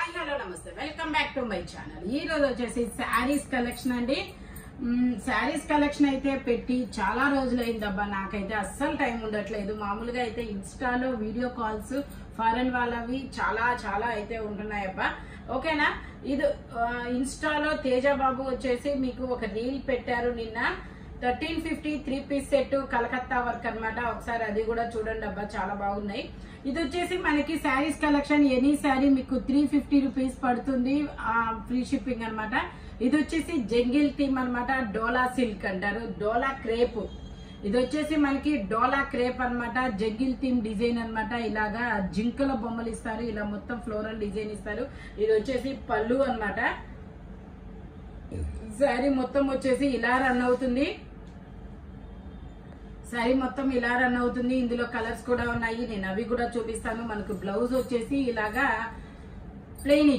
Hi hello నమస్తే welcome back to my channel. ఈ రోజు వచ్చేసి శారీస్ కలెక్షన్ అండి. శారీస్ కలెక్షన్ అయితే పెట్టి చాలా రోజులైందబ్బా. నాకైతే అస్సలు టైం ఉండట్లేదు. మామూలుగా అయితే ఇన్స్టాలో వీడియో కాల్స్ ఫారెన్ వాళ్ళవి చాలా చాలా అయితే ఉంటున్నాయబ్బా. ఓకేనా. ఇది ఇన్స్టాలో తేజ బాబు వచ్చేసి మీకు ఒక రీల్ పెట్టారు నిన్న. 1350 3 పీస్ సెట్ కలకత్తా వర్క్ అనమాట. ఒకసారి అది కూడా చూడండి అబ్బా, చాలా బాగున్నాయి. ఇది వచ్చేసి మనకి శారీస్ కలెక్షన్. ఎనీ శారీ మీకు 350 రూపీస్ పడుతుంది, ఫ్రీ షిప్పింగ్ అనమాట. ఇది వచ్చేసి జంగిల్ థీమ్ అనమాట. డోలా సిల్క్ అంటారు, డోలా క్రేప్. ఇది వచ్చేసి మనకి డోలా క్రేప్ అనమాట. జంగిల్ థీమ్ డిజైన్ అనమాట. ఇలాగా జింకల బొమ్మలు ఇస్తారు, ఇలా మొత్తం ఫ్లోరల్ డిజైన్ ఇస్తారు. ఇది వచ్చేసి పళ్ళు అనమాట. శారీ మొత్తం వచ్చేసి ఇలా రన్ అవుతుంది. శారీ మొత్తం ఇలా రన్ అవుతుంది. ఇందులో కలర్స్ కూడా ఉన్నాయి, నేను అవి కూడా చూపిస్తాను. మనకు బ్లౌజ్ వచ్చేసి ఇలాగా ప్లెయిన్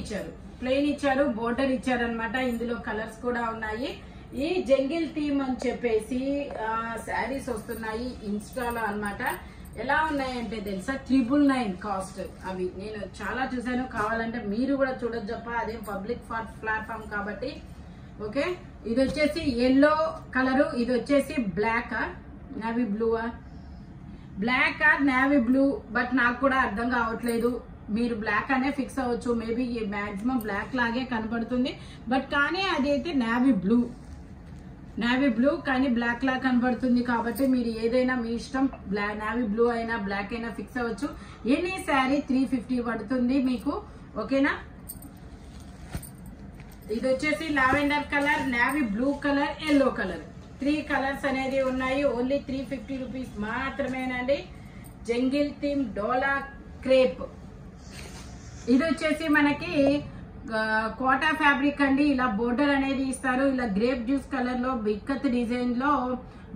ఇచ్చారు, బోర్డర్ ఇచ్చారనమాట. ఇందులో కలర్స్ కూడా ఉన్నాయి. ఈ జంగిల్ థీమ్ అని చెప్పేసి శారీస్ వస్తున్నాయి ఇన్స్టాలో అన్నమాట. ఎలా ఉన్నాయంటే తెలుసా, 999 కాస్ట్. అవి నేను చాలా చూసాను. కావాలంటే మీరు కూడా చూడొచ్చప్ప, అదేం పబ్లిక్ ప్లాట్ఫామ్ కాబట్టి. ఓకే, ఇది వచ్చేసి ఎల్లో కలరు, ఇది వచ్చేసి బ్లాక్ నేవీ బ్లూవా, బ్లాక్ నేవీ బ్లూ, బట్ నాకు కూడా అర్థం కావట్లేదు. మీరు బ్లాక్ అనే ఫిక్స్ అవ్వచ్చు, మేబీ మాక్సిమం బ్లాక్ లాగే కనబడుతుంది, బట్ కానీ అదైతే నేవీ బ్లూ కానీ బ్లాక్ లా కనబడుతుంది. కాబట్టి మీరు ఏదైనా మీ ఇష్టం, నేవీ బ్లూ అయినా బ్లాక్ అయినా ఫిక్స్ అవ్వచ్చు. ఎనీ శారీ 350 పడుతుంది మీకు. ఓకేనా. ఇది వచ్చేసి lavender colour, navy blue colour, yellow colour, 3 colours అనేది ఉన్నాయి. ఓన్లీ 350 రూపీస్ మాత్రమేనండి. జంగిల్ థీమ్ డోలా క్రేప్. ఇది వచ్చేసి మనకి కోటా ఫ్యాబ్రిక్ అండి. ఇలా బోర్డర్ అనేది ఇస్తారు, ఇలా గ్రేప్ జ్యూస్ కలర్ లో బిక్కత్ డిజైన్ లో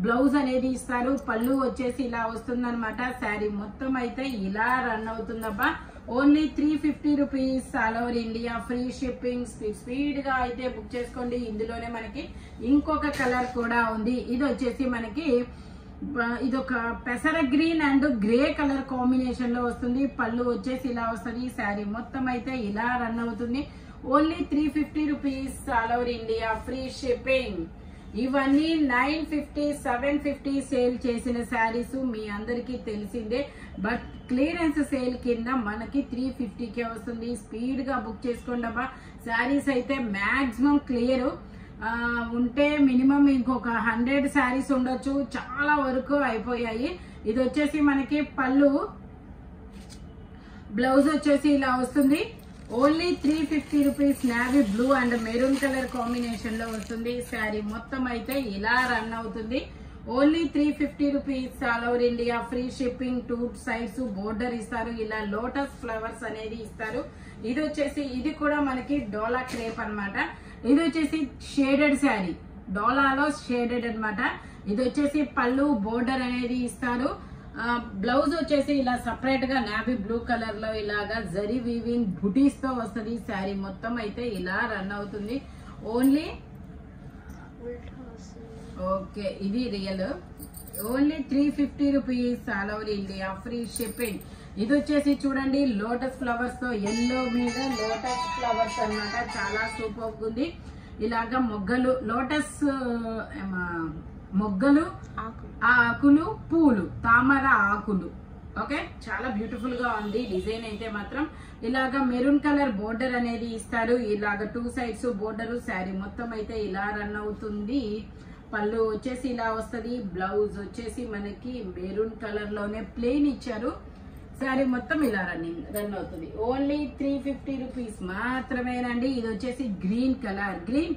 బ్లౌజ్ అనేది ఇస్తారు. పళ్ళు వచ్చేసి ఇలా వస్తుందన్నమాట. శారీ మొత్తం అయితే ఇలా రన్ అవుతుందబ్బా. Only 350 rupees, all over India free shipping. Speed గా అయితే బుక్ చేసుకోండి. ఇందులోనే మనకి ఇంకొక కలర్ కూడా ఉంది. ఇది వచ్చేసి మనకి ఇదొక పెసర green and grey colour combination లో వస్తుంది. పళ్ళు వచ్చేసి ఇలా వస్తుంది. శారీ మొత్తం అయితే ఇలా రన్ అవుతుంది. Only 350 rupees, all over India free shipping. ఇవన్నీ 950 750 సేల్ చేసిన శారీస్ మీ అందరికీ తెలిసిందే. బట్ క్లియరెన్స్ సేల్ కింద మనకి 350కే వస్తుంది. స్పీడ్ గా బుక్ చేసుకోండి అబ్బా. శారీస్ అయితే మాక్సిమం క్లియర్ ఉంటే మినిమం ఇంకొక 100 శారీస్ ఉండొచ్చు, చాలా వరకు అయిపోయాయి. ఇది వచ్చేసి మనకి పళ్ళు, బ్లౌజ్ వచ్చేసి ఇలా వస్తుంది. Only 350 rupees, navy blue and maroon colour combination లో వస్తుంది. శారీ మొత్తం అయితే ఇలా రన్ అవుతుంది. Only 350 rupees, all over India free shipping. 2 sides border ఇస్తారు, ఇలా లోటస్ ఫ్లవర్స్ అనేది ఇస్తారు. ఇది వచ్చేసి ఇది కూడా మనకి డోలా క్రేప్ అన్నమాట. ఇది వచ్చేసి షేడెడ్ శారీ, డోలాలో షేడెడ్ అన్నమాట. ఇది వచ్చేసి పళ్ళు, బోర్డర్ అనేది ఇస్తారు. బ్లౌజ్ వచ్చేసి ఇలా సపరేట్ గా నేవీ బ్లూ కలర్ లో ఇలాగా జరీ వీవింగ్ బుటీస్ తో వస్తుంది. శారీ మొత్తం అయితే ఇలా రన్ అవుతుంది. ఓన్లీ ఓకే, ఇది real. Only 350 rupees, all over India free shipping. ఇది వచ్చేసి చూడండి లోటస్ ఫ్లవర్స్ తో, ఎల్లో మీద లోటస్ ఫ్లవర్స్ అన్నమాట. చాలా సూపర్ ఉంది. ఇలాగా మొగ్గలు, లోటస్ మొగ్గలు, ఆకులు, పూలు, తామర ఆకులు. ఓకే, చాలా బ్యూటిఫుల్ గా ఉంది డిజైన్ అయితే మాత్రం. ఇలాగా మెరూన్ కలర్ బోర్డర్ అనేది ఇస్తారు. ఇలాగ 2 సైడ్స్ బోర్డర్. శారీ మొత్తం అయితే ఇలా రన్ అవుతుంది. పళ్ళు వచ్చేసి ఇలా వస్తుంది. బ్లౌజ్ వచ్చేసి మనకి మెరూన్ కలర్ లోనే ప్లెయిన్ ఇచ్చారు. శారీ మొత్తం ఇలా రన్ అవుతుంది. ఓన్లీ 350 రూపీస్ మాత్రమేనండి. ఇది వచ్చేసి గ్రీన్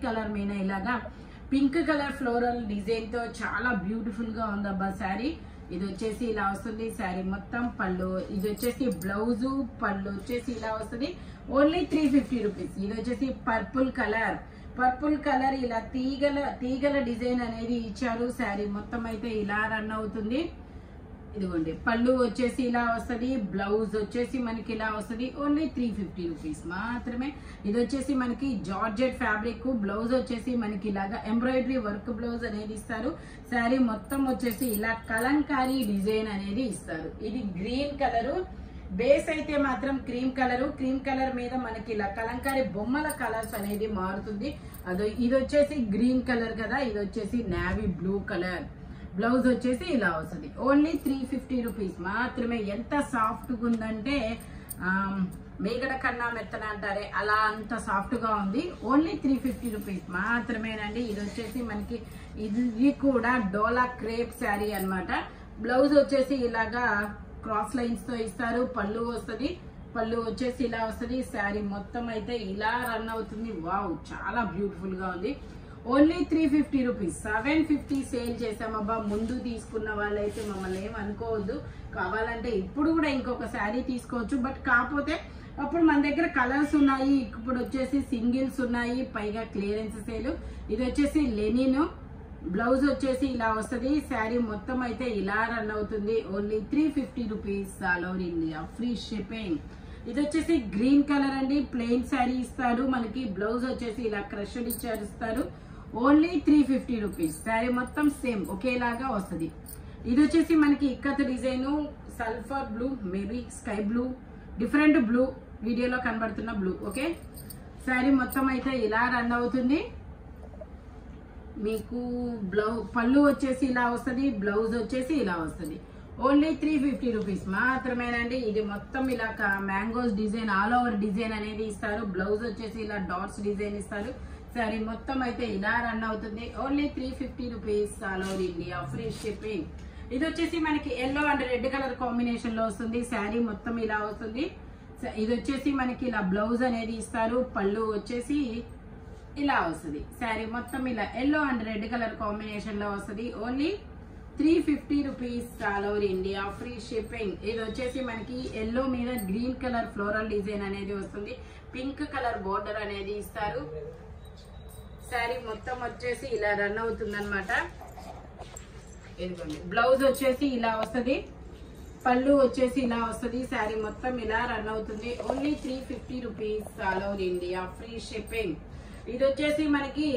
కలర్ మీద ఇలాగా పింక్ కలర్ ఫ్లోరల్ డిజైన్ తో చాలా బ్యూటిఫుల్ గా ఉందబ్బా శారీ. ఇది వచ్చేసి ఇలా వస్తుంది. శారీ మొత్తం పళ్ళు, ఇది వచ్చేసి బ్లౌజు, పళ్ళు వచ్చేసి ఇలా వస్తుంది. Only 350 rupees. ఇది వచ్చేసి పర్పుల్ కలర్ ఇలా తీగల డిజైన్ అనేది ఇచ్చారు. శారీ మొత్తం అయితే ఇలా రన్ అవుతుంది. ఇదిగోండి పళ్ళు వచ్చేసి ఇలా వస్తుంది. బ్లౌజ్ వచ్చేసి మనకి ఇలా వస్తుంది. ఓన్లీ 350 రూపీస్ మాత్రమే. ఇది వచ్చేసి మనకి జార్జెట్ ఫ్యాబ్రిక్. బ్లౌజ్ వచ్చేసి మనకి ఇలాగా ఎంబ్రాయిడరీ వర్క్ బ్లౌజ్ అనేది ఇస్తారు. శారీ మొత్తం వచ్చేసి ఇలా కలంకారీ డిజైన్ అనేది ఇస్తారు. ఇది గ్రీన్ కలరు. బేస్ అయితే మాత్రం క్రీమ్ కలర్ మీద మనకి ఇలా కలంకారీ బొమ్మల కలర్స్ అనేది మారుతుంది. ఇది వచ్చేసి గ్రీన్ కలర్ కదా, ఇది వచ్చేసి నేవీ బ్లూ కలర్. బ్లౌజ్ వచ్చేసి ఇలా వస్తుంది. ఓన్లీ 350 రూపీస్ మాత్రమే. ఎంత సాఫ్ట్ గా ఉందంటే మేగడ కన్నా మెత్తన అంటారే అలా అంత సాఫ్ట్ గా ఉంది. ఓన్లీ 350 రూపీస్ మాత్రమేనండి. ఇది వచ్చేసి మనకి ఇది కూడా డోలా క్రేప్ శారీ అన్నమాట. బ్లౌజ్ వచ్చేసి ఇలాగా క్రాస్ లైన్స్ తో ఇస్తారు. పళ్ళు వస్తుంది, పళ్ళు వచ్చేసి ఇలా వస్తుంది. శారీ మొత్తం అయితే ఇలా రన్ అవుతుంది. వావ్, చాలా బ్యూటిఫుల్ గా ఉంది. Only 350 rupees. 750 సేల్ చేసామబ్బా. ముందు తీసుకున్న వాళ్ళైతే మమ్మల్ని ఏం అనుకోవద్దు. కావాలంటే ఇప్పుడు కూడా ఇంకొక శారీ తీసుకోవచ్చు. బట్ కాకపోతే అప్పుడు మన దగ్గర కలర్స్ ఉన్నాయి. ఇప్పుడు వచ్చేసి సింగిల్స్ ఉన్నాయి, పైగా క్లియరెన్స్ సేల్. ఇది వచ్చేసి లెనిన్. బ్లౌజ్ వచ్చేసి ఇలా వస్తుంది. శారీ మొత్తం అయితే ఇలా రన్ అవుతుంది. Only 350 rupees all over India, free shipping. ఇది వచ్చేసి గ్రీన్ కలర్ అండి. ప్లెయిన్ శారీ ఇస్తారు మనకి. బ్లౌజ్ వచ్చేసి ఇలా క్రషడ్ ఇస్తారు. Only 350 rupees. శారీ మొత్తం సేమ్ ఒకేలాగా వస్తుంది. ఇది వచ్చేసి మనకి ikat design, sulphur blue, maybe sky blue, different blue, వీడియోలో కనబడుతున్న బ్లూ. ఓకే, శారీ మొత్తం అయితే ఇలా రన్ అవుతుంది. మీకు పళ్ళు వచ్చేసి ఇలా వస్తుంది, బ్లౌజ్ వచ్చేసి ఇలా వస్తుంది. ఓన్లీ 350 రూపీస్ మాత్రమేనండి. ఇది మొత్తం ఇలా mangoes design, all over design అనేది ఇస్తారు. బ్లౌజ్ వచ్చేసి ఇలా డాట్స్ డిజైన్ ఇస్తారు. శారీ మొత్తం అయితే ఇలా రన్ అవుతుంది. Only 350 rupees all over India, free shipping. ఇది వచ్చేసి మనకి yellow and red colour combination లో వస్తుంది. శారీ మొత్తం ఇలా వస్తుంది. ఇది వచ్చేసి మనకి ఇలా బ్లౌజ్ అనేది ఇస్తారు. పళ్ళు వచ్చేసి ఇలా వస్తుంది. శారీ మొత్తం ఇలా yellow and red colour combination లో వస్తుంది. Only 350 rupees all over India, free shipping. ఇది వచ్చేసి మనకి ఎల్లో మీద గ్రీన్ కలర్ ఫ్లోరల్ డిజైన్ అనేది వస్తుంది. పింక్ కలర్ బోర్డర్ అనేది ఇస్తారు. శారీ మొత్తం వచ్చేసి ఇలా రన్ అవుతుంది అనమాట. ఇదిగోండి, బ్లౌజ్ వచ్చేసి ఇలా వస్తుంది, పళ్ళు వచ్చేసి ఇలా వస్తుంది. శారీ మొత్తం ఇలా రన్ అవుతుంది. Only 350 rupees all over India, free shipping. ఇది వచ్చేసి మనకి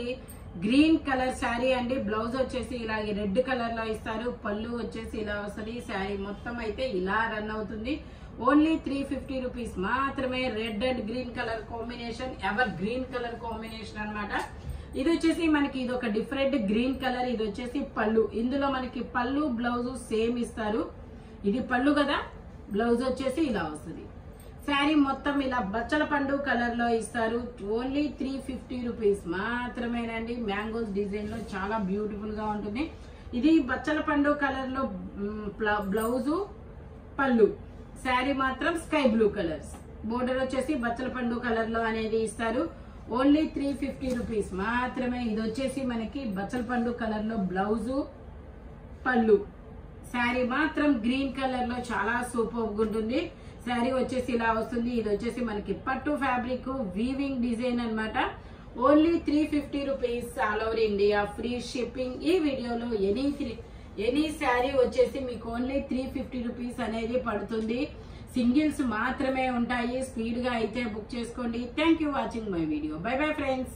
గ్రీన్ కలర్ శారీ అండి. బ్లౌజ్ వచ్చేసి ఇలాగే రెడ్ కలర్ లో ఇస్తారు. పళ్ళు వచ్చేసి ఇలా వస్తుంది. శారీ మొత్తం అయితే ఇలా రన్ అవుతుంది. ఓన్లీ 350 రూపీస్ మాత్రమే. Red and green colour combination, ever green colour combination అన్నమాట. ఇది వచ్చేసి మనకి ఇది ఒక డిఫరెంట్ గ్రీన్ కలర్. ఇది వచ్చేసి పళ్ళు. ఇందులో మనకి పళ్ళు బ్లౌజ్ సేమ్ ఇస్తారు. ఇది పళ్ళు కదా, బ్లౌజ్ వచ్చేసి ఇలా వస్తుంది. శారీ మొత్తం ఇలా బచ్చల పండు కలర్ లో ఇస్తారు. ఓన్లీ 350 రూపీస్ మాత్రమేనండి. మ్యాంగోస్ డిజైన్ లో చాలా బ్యూటిఫుల్ గా ఉంటుంది. ఇది బచ్చల పండు కలర్ లో బ్లౌజ్, పళ్ళు. శారీ మాత్రం స్కై బ్లూ కలర్స్. బోర్డర్ వచ్చేసి బచ్చల పండు కలర్ లో అనేది ఇస్తారు. ఓన్లీ 350 రూపీస్ మాత్రమే. ఇది వచ్చేసి మనకి బచ్చల పండు కలర్ లో బ్లౌజు, పళ్ళు. శారీ మాత్రం గ్రీన్ కలర్ లో చాలా సూపర్ గా ఉంటుంది. శారీ వచ్చేసి ఇలా వస్తుంది. ఇది వచ్చేసి మనకి పట్టు ఫ్యాబ్రిక్, వీవింగ్ డిజైన్ అన్నమాట. Only 350 rupees all over India, free shipping. ఈ వీడియోలో ఎనీ శారీ వచ్చేసి మీకు ఓన్లీ 350 రూపీస్ అనేది పడుతుంది. సింగిల్స్ మాత్రమే ఉంటాయి. స్పీడ్ గా అయితే బుక్ చేసుకోండి. Thank you watching my video. By bye friends.